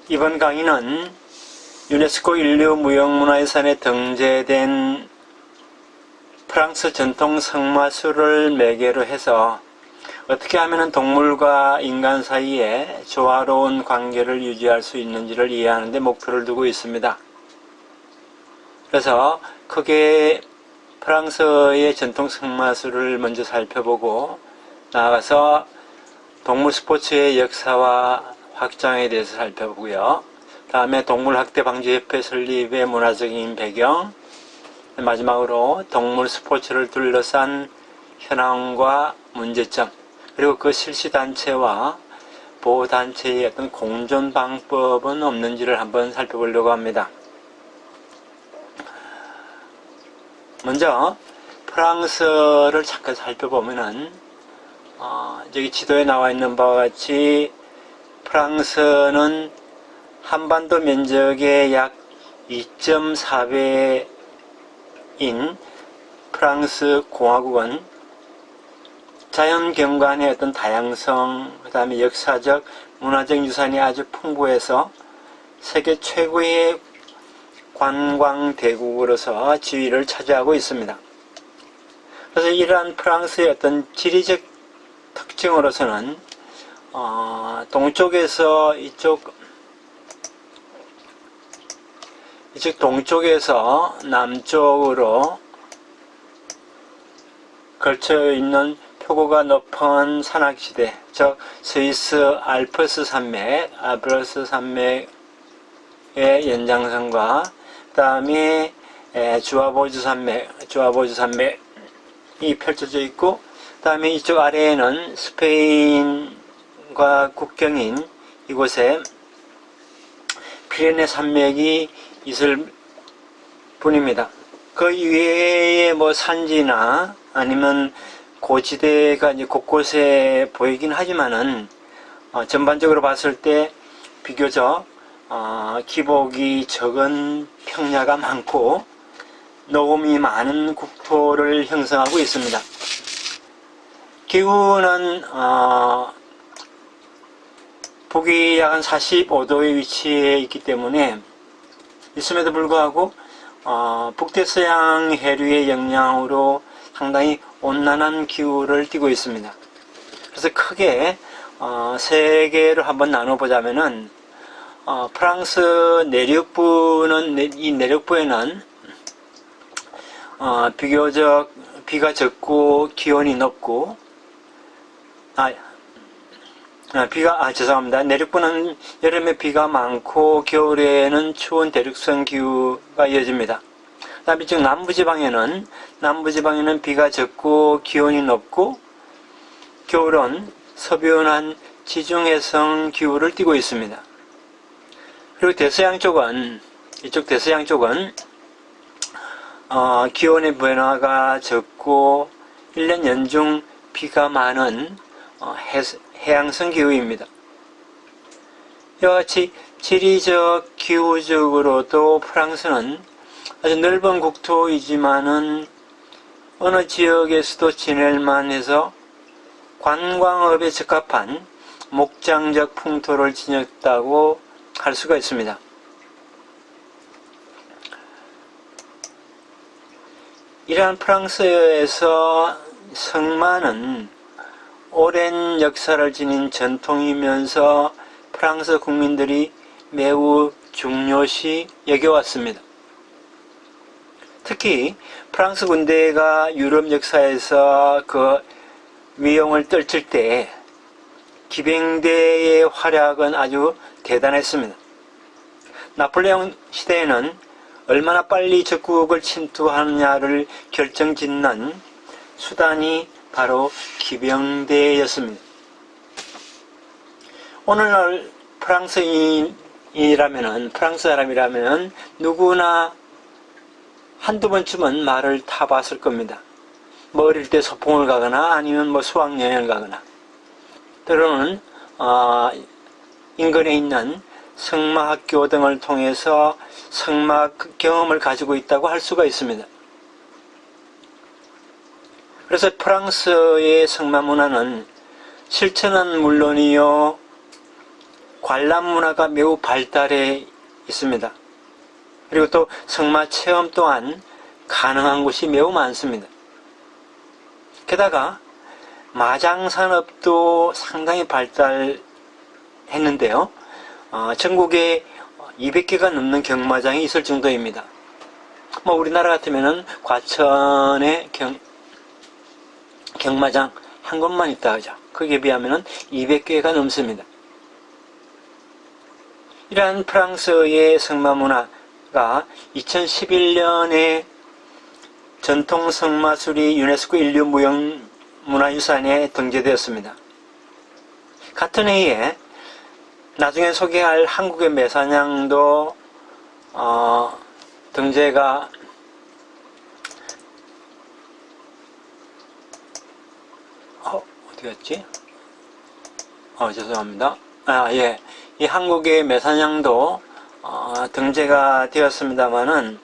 이번 강의는 유네스코 인류무형문화유산에 등재된 프랑스 전통 성마술을 매개로 해서 어떻게 하면 동물과 인간 사이에 조화로운 관계를 유지할 수 있는지를 이해하는 데 목표를 두고 있습니다. 그래서 크게 프랑스의 전통 성마술을 먼저 살펴보고 나아가서 동물 스포츠의 역사와 확장에 대해서 살펴보고요. 다음에 동물학대방지협회 설립의 문화적인 배경, 마지막으로 동물 스포츠를 둘러싼 현황과 문제점, 그리고 그 실시단체와 보호단체의 어떤 공존 방법은 없는지를 한번 살펴보려고 합니다. 먼저 프랑스를 잠깐 살펴보면은 저기 지도에 나와 있는 바와 같이 프랑스는 한반도 면적의 약 2.4배인 프랑스 공화국은 자연경관의 어떤 다양성, 그 다음에 역사적, 문화적 유산이 아주 풍부해서 세계 최고의 관광대국으로서 지위를 차지하고 있습니다. 그래서 이러한 프랑스의 어떤 지리적 특징으로서는 동쪽에서 이쪽 동쪽에서 남쪽으로 걸쳐 있는 표고가 높은 산악지대, 즉 스위스 알프스 산맥의 연장선과 그 다음에 주아보즈 산맥이 펼쳐져 있고, 그 다음에 이쪽 아래에는 스페인과 국경인 이곳에 피레네 산맥이 있을 뿐입니다. 그 이외에 뭐 산지나 아니면 고지대가 이제 곳곳에 보이긴 하지만은 전반적으로 봤을 때 비교적 기복이 적은 평야가 많고 녹음이 많은 국토를 형성하고 있습니다. 기후는 북위 약 한 45도의 위치에 있기 때문에 있음에도 불구하고 북대서양 해류의 영향으로 상당히 온난한 기후를 띠고 있습니다. 그래서 크게 세 개로 한번 나눠보자면은 프랑스 내륙부에는 비교적 비가 적고 기온이 높고 내륙부는 여름에 비가 많고 겨울에는 추운 대륙성 기후가 이어집니다. 그 다음에 이쪽 남부지방에는 비가 적고 기온이 높고 겨울은 서변한 지중해성 기후를 띠고 있습니다. 그리고 대서양 쪽은 기온의 변화가 적고 1년 연중 비가 많은 해양성 기후입니다. 이와 같이 지리적 기후적으로도 프랑스는 아주 넓은 국토이지만은 어느 지역에서도 지낼만 해서 관광업에 적합한 목장적 풍토를 지녔다고 할 수가 있습니다. 이러한 프랑스에서 성마는 오랜 역사를 지닌 전통이면서 프랑스 국민들이 매우 중요시 여겨왔습니다. 특히 프랑스 군대가 유럽 역사에서 그 위용을 떨칠 때 기병대의 활약은 아주 대단했습니다. 나폴레옹 시대에는 얼마나 빨리 적국을 침투하느냐를 결정짓는 수단이 바로 기병대였습니다. 오늘날 프랑스 사람이라면 누구나 한두 번쯤은 말을 타봤을 겁니다. 뭐 어릴 때 소풍을 가거나 아니면 뭐 수학여행을 가거나, 때로는 인근에 있는 성마학교 등을 통해서 성마 경험을 가지고 있다고 할 수가 있습니다. 그래서 프랑스의 성마 문화는 실천은 물론이요, 관람 문화가 매우 발달해 있습니다. 그리고 또 승마 체험 또한 가능한 곳이 매우 많습니다. 게다가 마장 산업도 상당히 발달했는데요. 전국에 200개가 넘는 경마장이 있을 정도입니다. 우리나라 같으면은 과천에 경마장 한 곳만 있다 하죠. 거기에 비하면은 200개가 넘습니다. 이러한 프랑스의 승마 문화가 2011년에 전통 승마술이 유네스코 인류 무형문화유산에 등재되었습니다. 같은 해에 나중에 소개할 한국의 매사냥도 등재가 어디 갔지? 죄송합니다. 예. 이 한국의 매사냥도 등재가 되었습니다만은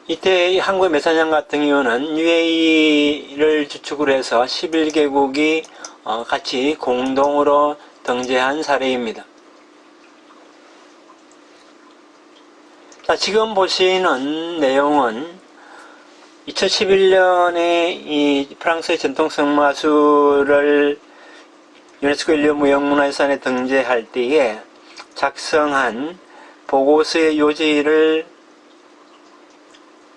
이때 한국의 매사냥 같은 경우는 UAE를 주축으로 해서 11개국이 같이 공동으로 등재한 사례입니다. 자, 지금 보시는 내용은 2011년에 이 프랑스의 전통 승마술을 유네스코 인류무형문화유산에 등재할 때에 작성한 보고서의 요지를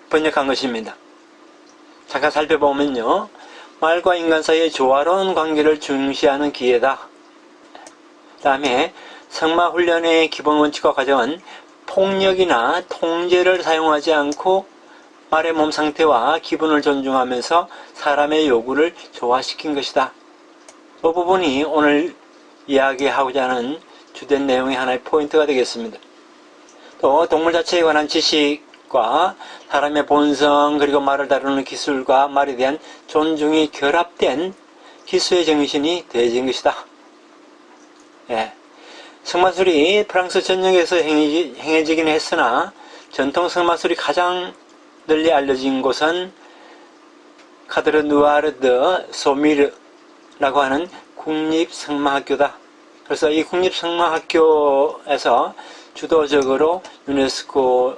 번역한 것입니다. 잠깐 살펴보면요. 말과 인간 사이의 조화로운 관계를 중시하는 기회다. 그 다음에 승마훈련의 기본 원칙과 과정은 폭력이나 통제를 사용하지 않고 말의 몸 상태와 기분을 존중하면서 사람의 요구를 조화시킨 것이다. 이 부분이 오늘 이야기하고자 하는 주된 내용의 하나의 포인트가 되겠습니다. 또 동물 자체에 관한 지식과 사람의 본성 그리고 말을 다루는 기술과 말에 대한 존중이 결합된 기수의 정신이 되어진 것이다. 예. 승마술이 프랑스 전역에서 행해지긴 했으나 전통 승마술이 가장 널리 알려진 곳은 카드르 누아르 드 소미르라고 하는 국립승마학교다. 그래서 이 국립승마학교에서 주도적으로 유네스코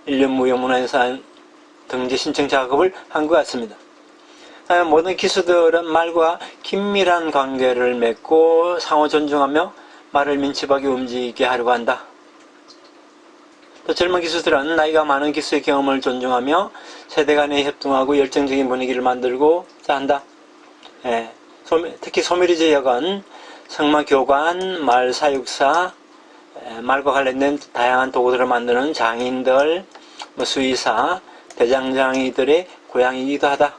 인류무형문화유산 등재 신청 작업을 한 것 같습니다. 모든 기수들은 말과 긴밀한 관계를 맺고 상호 존중하며 말을 민첩하게 움직이게 하려고 한다. 또 젊은 기수들은 나이가 많은 기수의 경험을 존중하며 세대 간에 협동하고 열정적인 분위기를 만들고자 한다. 예. 특히 소미르 지역은 승마교관, 말사육사, 말과 관련된 다양한 도구들을 만드는 장인들, 수의사, 대장장이들의 고향이기도 하다.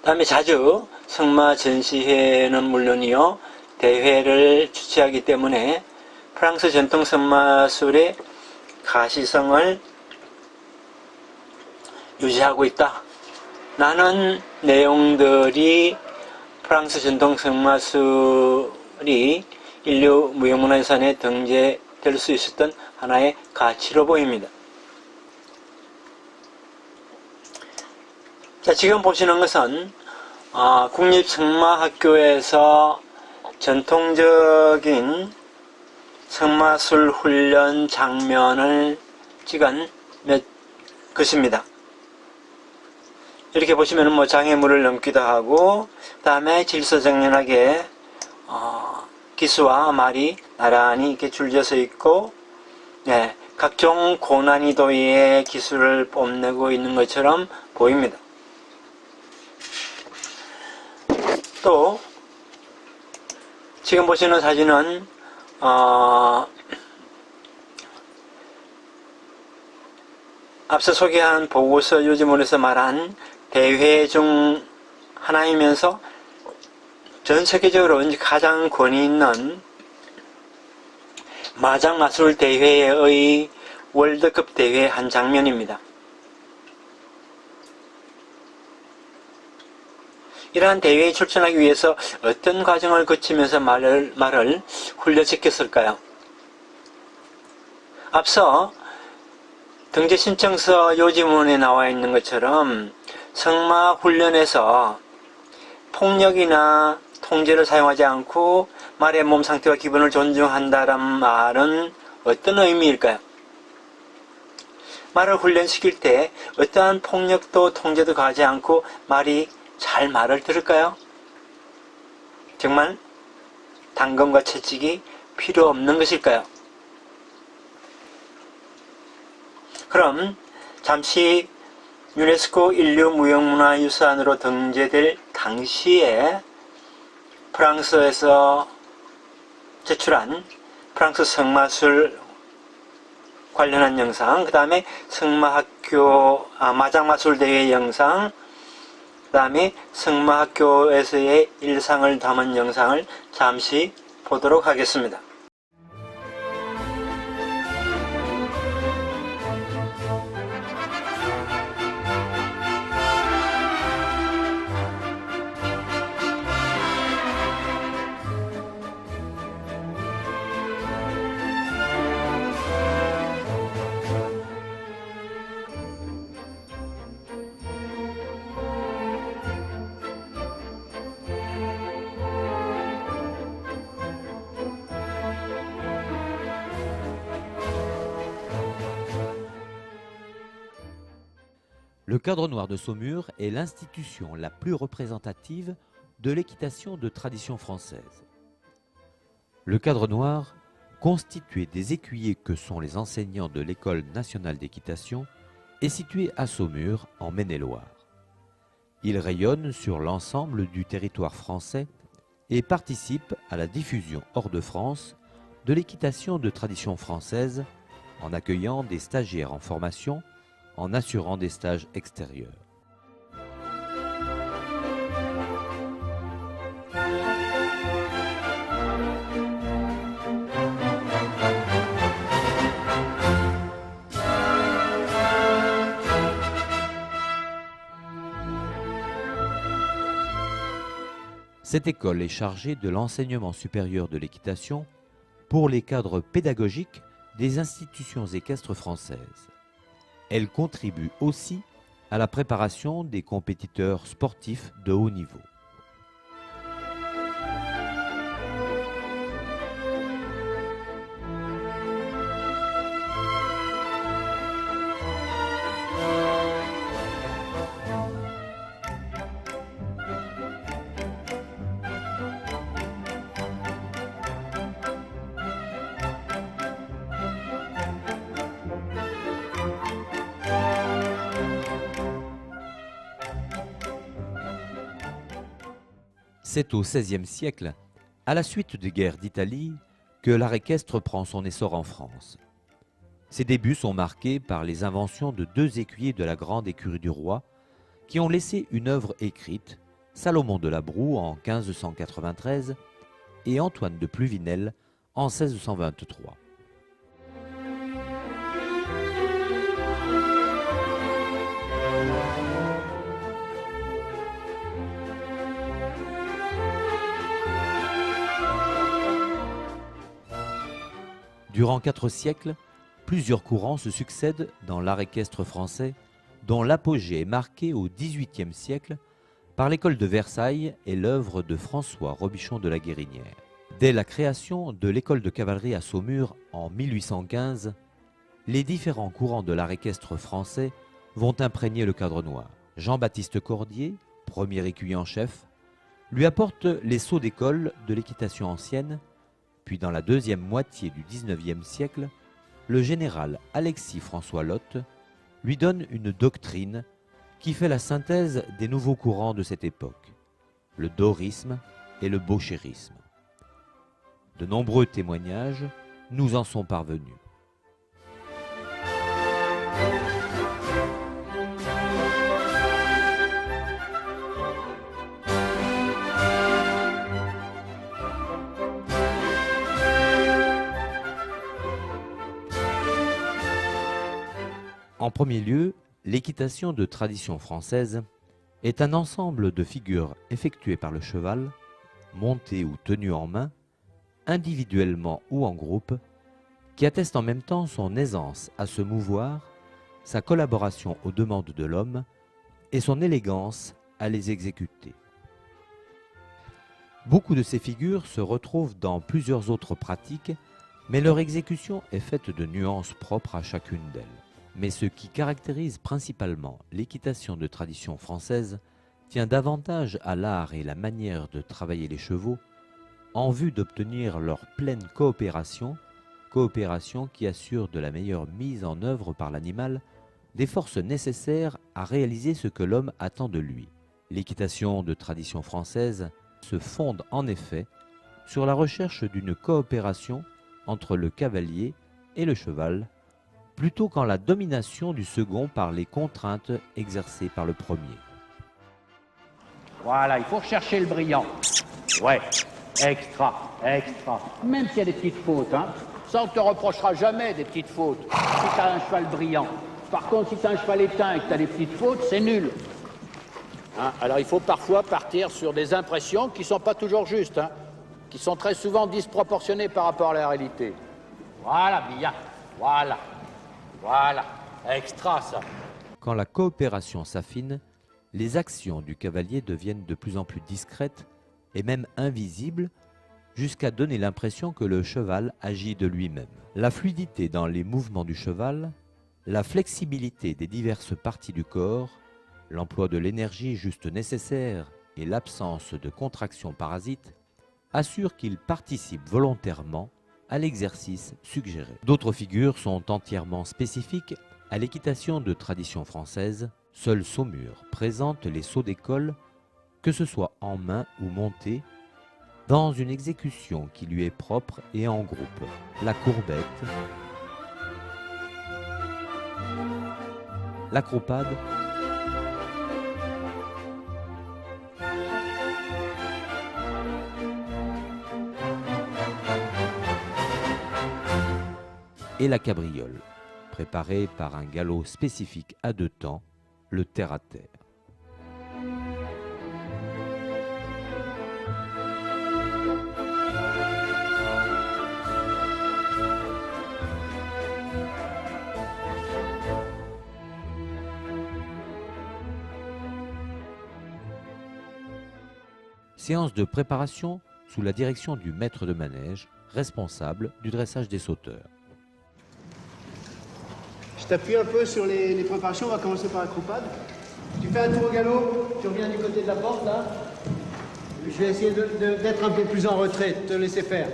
다음에 자주 승마 전시회는 물론이요, 대회를 주최하기 때문에 프랑스 전통 승마술의 가시성을 유지하고 있다. 라는 내용들이 프랑스 전통 승마술이 인류 무형문화유산에 등재될 수 있었던 하나의 가치로 보입니다. 자, 지금 보시는 것은 국립승마학교에서 전통적인 승마술 훈련 장면을 찍은 것입니다. 이렇게 보시면 장애물을 넘기도 하고, 그 다음에 질서정연하게 기수와 말이 나란히 이렇게 줄져서 있고, 네, 각종 고난이도의 기술을 뽐내고 있는 것처럼 보입니다. 또 지금 보시는 사진은 앞서 소개한 보고서 요지문에서 말한 대회 중 하나이면서 전 세계적으로 가장 권위 있는 마장 마술 대회의 월드컵 대회 한 장면입니다. 이러한 대회에 출전하기 위해서 어떤 과정을 거치면서 말을 훈련시켰을까요? 앞서 등재 신청서 요지문에 나와 있는 것처럼 승마 훈련에서 폭력이나 통제를 사용하지 않고 말의 몸 상태와 기분을 존중한다는 말은 어떤 의미일까요? 말을 훈련시킬 때 어떠한 폭력도 통제도 가하지 않고 말이 잘 말을 들을까요? 정말 단검과 채찍이 필요 없는 것일까요? 그럼 잠시 유네스코 인류무형문화유산으로 등재될 당시에 프랑스에서 제출한 프랑스 성마술 관련한 영상, 그 다음에 마장마술 대회 영상, 그 다음에 성마학교에서의 일상을 담은 영상을 잠시 보도록 하겠습니다. Le Cadre Noir de Saumur est l'institution la plus représentative de l'équitation de tradition française. Le Cadre Noir, constitué des écuyers que sont les enseignants de l'École nationale d'équitation, est situé à Saumur, en Maine-et-Loire. Il rayonne sur l'ensemble du territoire français et participe à la diffusion hors de France de l'équitation de tradition française en accueillant des stagiaires en formation, en assurant des stages extérieurs. Cette école est chargée de l'enseignement supérieur de l'équitation pour les cadres pédagogiques des institutions équestres françaises. Elle contribue aussi à la préparation des compétiteurs sportifs de haut niveau. C'est au XVIe siècle, à la suite des guerres d'Italie, que l'art équestre prend son essor en France. Ses débuts sont marqués par les inventions de deux écuyers de la grande écurie du roi qui ont laissé une œuvre écrite, Salomon de la Broue en 1593 et Antoine de Pluvinel en 1623. Durant 4 siècles, plusieurs courants se succèdent dans l'art équestre français, dont l'apogée est marquée au XVIIIe siècle par l'école de Versailles et l'œuvre de François Robichon de la Guérinière. Dès la création de l'école de cavalerie à Saumur en 1815, les différents courants de l'art équestre français vont imprégner le Cadre Noir. Jean-Baptiste Cordier, premier écuyer en chef, lui apporte les sceaux d'école de l'équitation ancienne. Puis dans la deuxième moitié du XIXe siècle, le général Alexis-François Lotte lui donne une doctrine qui fait la synthèse des nouveaux courants de cette époque, le dorisme et le bouchérisme. De nombreux témoignages nous en sont parvenus. En premier lieu, l'équitation de tradition française est un ensemble de figures effectuées par le cheval, montées ou tenues en main, individuellement ou en groupe, qui attestent en même temps son aisance à se mouvoir, sa collaboration aux demandes de l'homme et son élégance à les exécuter. Beaucoup de ces figures se retrouvent dans plusieurs autres pratiques, mais leur exécution est faite de nuances propres à chacune d'elles. Mais ce qui caractérise principalement l'équitation de tradition française tient davantage à l'art et la manière de travailler les chevaux en vue d'obtenir leur pleine coopération qui assure de la meilleure mise en œuvre par l'animal des forces nécessaires à réaliser ce que l'homme attend de lui. L'équitation de tradition française se fonde en effet sur la recherche d'une coopération entre le cavalier et le cheval, plutôt qu'en la domination du second par les contraintes exercées par le premier. Voilà, il faut rechercher le brillant. Ouais, extra, extra. Même s'il y a des petites fautes, hein. Ça, on ne te reprochera jamais des petites fautes, si tu as un cheval brillant. Par contre, si tu as un cheval éteint et que tu as des petites fautes, c'est nul. Hein, alors, il faut parfois partir sur des impressions qui ne sont pas toujours justes, hein, qui sont très souvent disproportionnées par rapport à la réalité. Voilà, bien, voilà, voilà, extra, ça. Quand la coopération s'affine, les actions du cavalier deviennent de plus en plus discrètes et même invisibles, jusqu'à donner l'impression que le cheval agit de lui-même. La fluidité dans les mouvements du cheval, la flexibilité des diverses parties du corps, l'emploi de l'énergie juste nécessaire et l'absence de contraction parasite assurent qu'il participe volontairement à l'exercice suggéré. D'autres figures sont entièrement spécifiques à l'équitation de tradition française. Seul Saumur présente les sauts d'école, que ce soit en main ou monté, dans une exécution qui lui est propre et en groupe. La courbette, l'acropade, et la cabriole, préparée par un galop spécifique à deux temps, le terre-à-terre. Séance de préparation sous la direction du maître de manège, responsable du dressage des sauteurs. Je t'appuie un peu sur les préparations, on va commencer par l'acropade. Tu fais un tour au galop, tu reviens du côté de la porte là. Je vais essayer d'être un peu plus en retrait, de te laisser faire.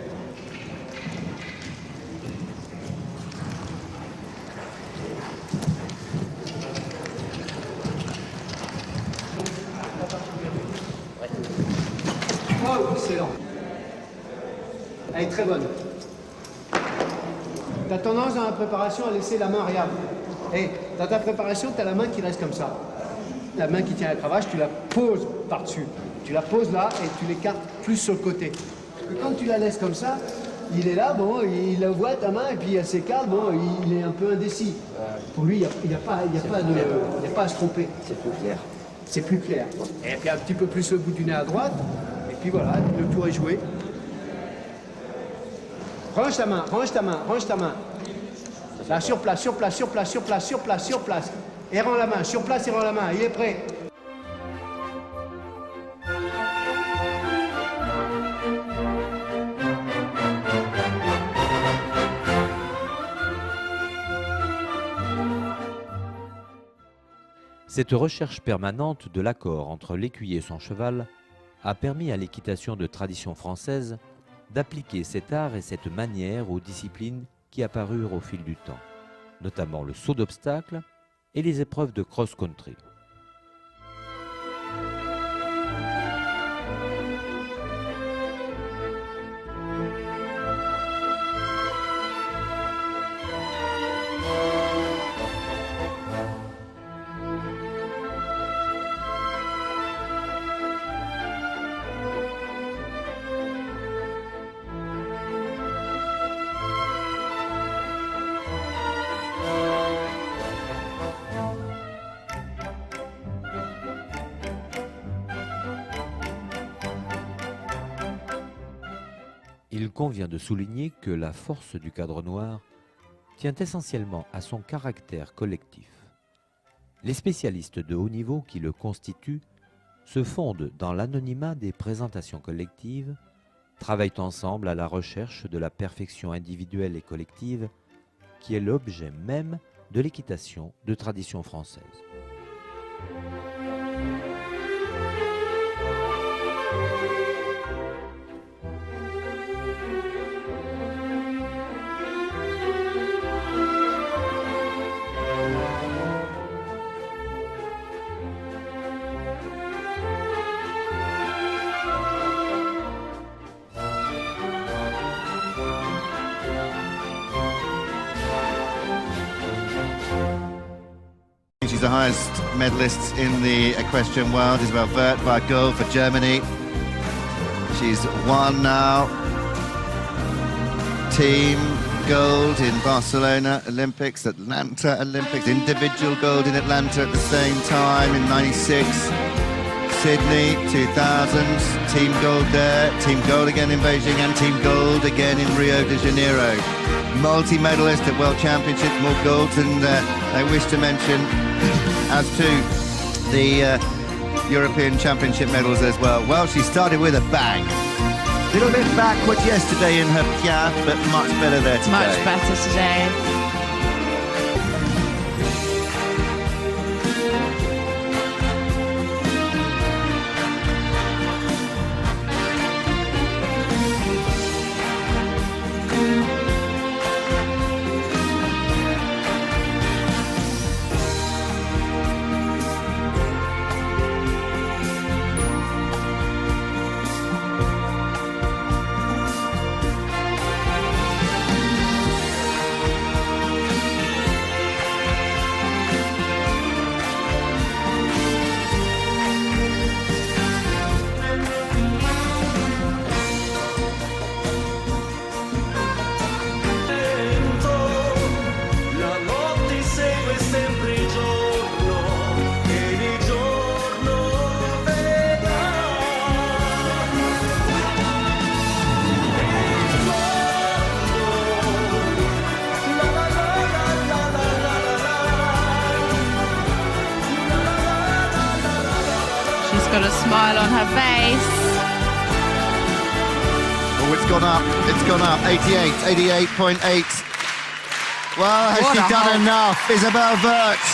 Oh, excellent. Elle est très bonne. Tu as tendance dans la préparation à laisser la main, regarde. Et dans ta préparation, tu as la main qui reste comme ça. La main qui tient la cravache, tu la poses par-dessus. Tu la poses là et tu l'écartes plus sur le côté. Parce que quand tu la laisses comme ça, il est là, bon, il la voit ta main et puis elle s'écarte, bon, il est un peu indécis. Pour lui, il n'y a pas à se tromper. C'est plus clair. C'est plus clair. Et puis un petit peu plus le bout du nez à droite. Et puis voilà, le tour est joué. Range ta main, range ta main, range ta main. Là, sur place, sur place, sur place, sur place, sur place, sur place. Et rends la main, sur place et rends la main. Il est prêt. Cette recherche permanente de l'accord entre l'écuyer et son cheval a permis à l'équitation de tradition française d'appliquer cet art et cette manière aux disciplines qui apparurent au fil du temps, notamment le saut d'obstacle et les épreuves de cross-country. Il convient de souligner que la force du cadre noir tient essentiellement à son caractère collectif. Les spécialistes de haut niveau qui le constituent se fondent dans l'anonymat des présentations collectives, travaillent ensemble à la recherche de la perfection individuelle et collective qui est l'objet même de l'équitation de tradition française. She's the highest medalist in the equestrian world. Isabelle Wirth by a goal for Germany. She's won now. Team gold in Barcelona Olympics, Atlanta Olympics, individual gold in Atlanta at the same time in '96. Sydney 2000, team gold there, team gold again in Beijing, and team gold again in Rio de Janeiro. Multi-medalist at World Championships, more golds, and I wish to mention, as to the European Championship medals as well. Well, she started with a bang. Little bit backwards yesterday in her piaffe, but much better there today. Much better today. Got a smile on her face. Oh, it's gone up. It's gone up. 88.8. Well, has What she a done hole. enough? Isabelle Wirth,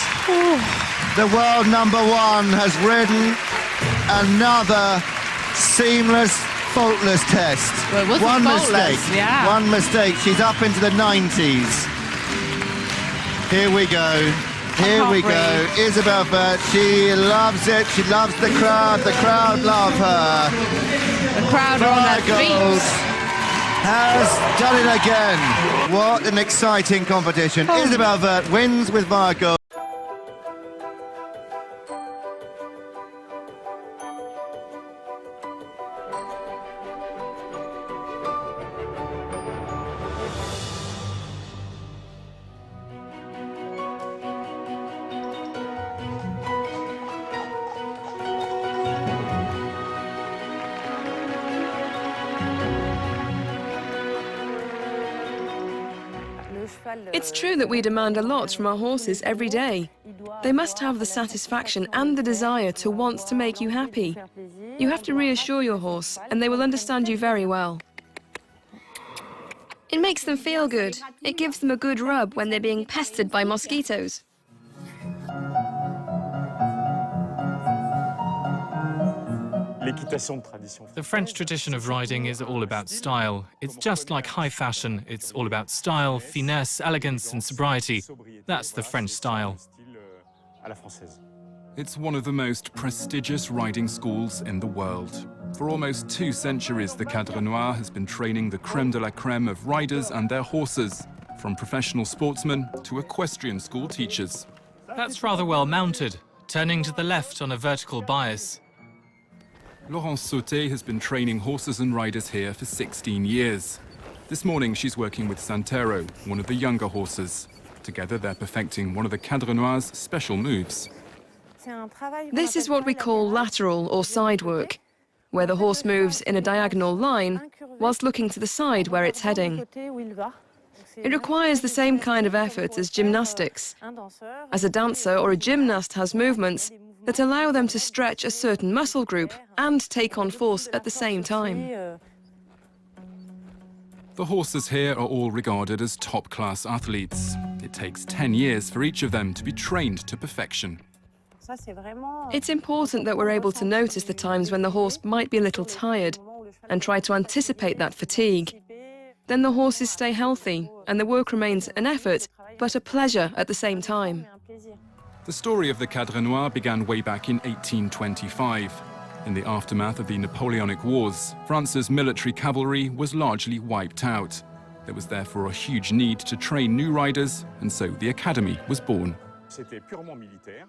the world #1, has ridden another seamless, faultless test. Well, it wasn't One faultless, mistake. yeah. One mistake. She's up into the 90s. Here we go. Here we go. breathe. Isabelle Wirth, she loves it. She loves the crowd. The crowd love her. The crowd are on their Gold feet. has done it again. What an exciting competition. Oh. Isabelle Wirth wins with Via Gold. It's true that we demand a lot from our horses every day. They must have the satisfaction and the desire to want to make you happy. You have to reassure your horse, and they will understand you very well. It makes them feel good. It gives them a good rub when they're being pestered by mosquitoes. The French tradition of riding is all about style. It's just like high fashion. It's all about style, finesse, elegance, and sobriety. That's the French style. It's one of the most prestigious riding schools in the world. For almost 2 centuries, the Cadre Noir has been training the crème de la crème of riders and their horses, from professional sportsmen to equestrian school teachers. That's rather well mounted, turning to the left on a vertical bias. Laurence Sauté has been training horses and riders here for 16 years. This morning, she's working with Santero, one of the younger horses. Together, they're perfecting one of the Cadre Noir's special moves. This is what we call lateral or side work, where the horse moves in a diagonal line whilst looking to the side where it's heading. It requires the same kind of effort as gymnastics. As a dancer or a gymnast has movements, that allow them to stretch a certain muscle group and take on force at the same time. The horses here are all regarded as top-class athletes. It takes 10 years for each of them to be trained to perfection. It's important that we're able to notice the times when the horse might be a little tired and try to anticipate that fatigue. Then the horses stay healthy and the work remains an effort, but a pleasure at the same time. The story of the Cadre Noir began way back in 1825. In the aftermath of the Napoleonic Wars, France's military cavalry was largely wiped out. There was therefore a huge need to train new riders, and so the academy was born.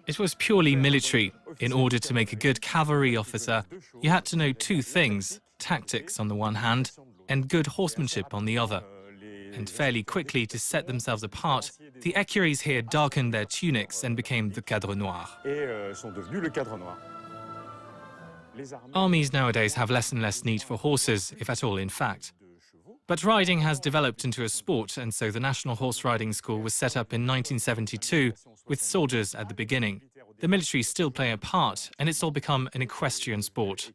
It was purely military. In order to make a good cavalry officer, you had to know two things: tactics on the one hand, and good horsemanship on the other. And fairly quickly, to set themselves apart, the écuries here darkened their tunics and became the Cadre Noir. Armies nowadays have less and less need for horses, if at all, in fact. But riding has developed into a sport, and so the National Horse Riding School was set up in 1972, with soldiers at the beginning. The military still play a part, and it's all become an equestrian sport.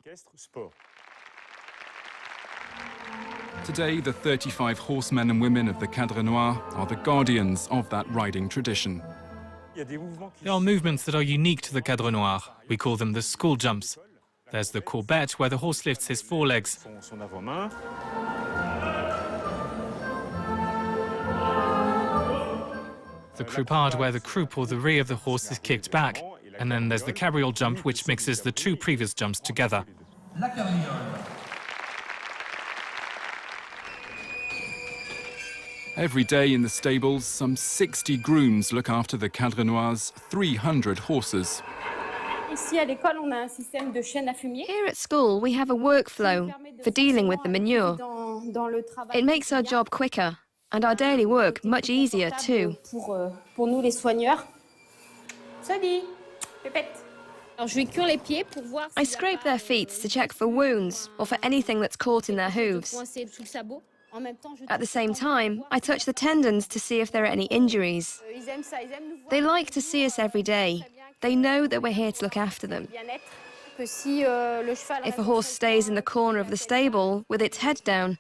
Today, the 35 horsemen and women of the Cadre Noir are the guardians of that riding tradition. There are movements that are unique to the Cadre Noir. We call them the school jumps. There's the courbette, where the horse lifts his forelegs. The croupade, where the croup or the rear of the horse is kicked back. And then there's the cabriole jump, which mixes the two previous jumps together. Every day in the stables, some 60 grooms look after the Cadre Noir's 300 horses. Here at school, we have a workflow for dealing with the manure. It makes our job quicker and our daily work much easier too. I scrape their feet to check for wounds or for anything that's caught in their hooves. At the same time, I touch the tendons to see if there are any injuries. They like to see us every day. They know that we're here to look after them. If a horse stays in the corner of the stable with its head down,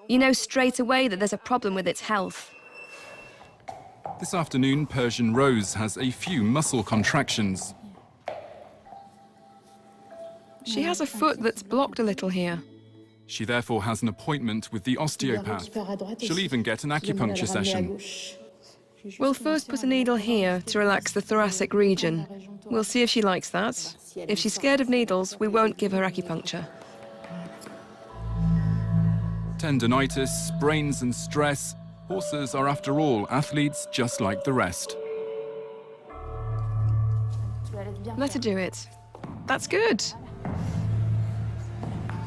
you know straight away that there's a problem with its health. This afternoon, Persian Rose has a few muscle contractions. She has a foot that's blocked a little here. She therefore has an appointment with the osteopath. She'll even get an acupuncture session. We'll first put a needle here to relax the thoracic region. We'll see if she likes that. If she's scared of needles, we won't give her acupuncture. Tendinitis, sprains and stress. Horses are, after all, athletes just like the rest. Let her do it. That's good.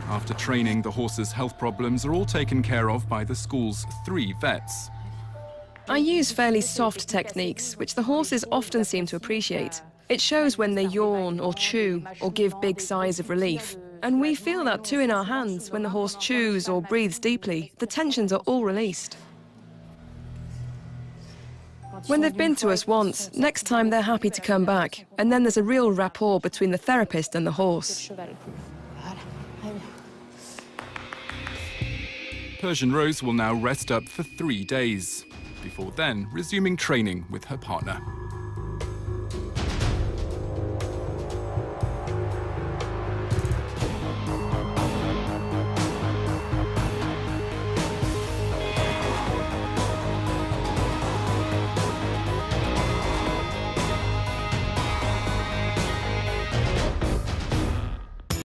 After training, the horses' health problems are all taken care of by the school's 3 vets. I use fairly soft techniques, which the horses often seem to appreciate. It shows when they yawn or chew or give big sighs of relief. And we feel that too in our hands when the horse chews or breathes deeply. The tensions are all released. When they've been to us once, next time they're happy to come back. And then there's a real rapport between the therapist and the horse. Persian Rose will now rest up for 3 days, before then resuming training with her partner.